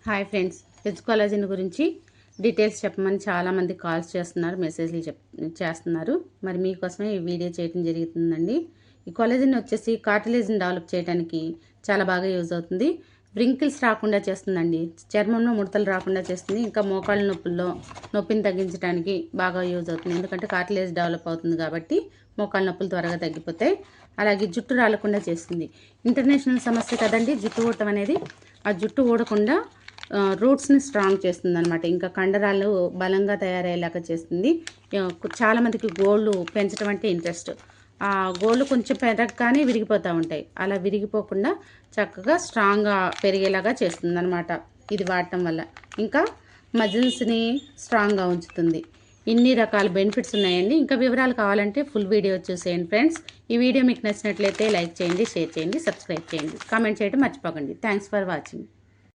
Hi friends, veg collagen గురించి details చెప్పమని చాలామంది కాల్స్ చేస్తున్నారు, మెసేజ్లు చేస్తున్నారు. మరి మీకోసమే ఈ వీడియో చేయడం జరుగుతుందండి. ఈ కొలాజిన్ వచ్చేసి కార్టిలేజ్ని డెవలప్ చేయడానికి చాలా బాగా యూజ్ అవుతుంది. వ్రింకిల్స్ రాకుండా చేస్తుందండి, చర్మంలో ముడతలు రాకుండా చేస్తుంది. ఇంకా మోకాళ్ళ నొప్పిని తగ్గించడానికి బాగా యూజ్ అవుతుంది. ఎందుకంటే కార్టిలేజ్ డెవలప్ అవుతుంది కాబట్టి మోకాళ్ళ నొప్పులు త్వరగా తగ్గిపోతాయి. అలాగే జుట్టు రాలకుండా చేస్తుంది. ఇంటర్నేషనల్ సమస్య కదండి జుట్టు ఊడటం అనేది. ఆ జుట్టు ఊడకుండా రూట్స్ని స్ట్రాంగ్ చేస్తుంది అనమాట. ఇంకా కండరాలు బలంగా తయారయ్యేలాగా చేస్తుంది. చాలామందికి గోళ్ళు పెంచడం అంటే ఇంట్రెస్ట్. ఆ గోళ్ళు కొంచెం పెరగగానే విరిగిపోతూ ఉంటాయి. అలా విరిగిపోకుండా చక్కగా స్ట్రాంగ్గా పెరిగేలాగా చేస్తుంది అనమాట ఇది వాడటం వల్ల. ఇంకా మజిల్స్ని స్ట్రాంగ్గా ఉంచుతుంది. ఇన్ని రకాల బెనిఫిట్స్ ఉన్నాయండి. ఇంకా వివరాలు కావాలంటే ఫుల్ వీడియో చూసేయండి ఫ్రెండ్స్. ఈ వీడియో మీకు నచ్చినట్లయితే లైక్ చేయండి, షేర్ చేయండి, సబ్స్క్రైబ్ చేయండి, కామెంట్ చేయడం మర్చిపోకండి. Thanks for watching.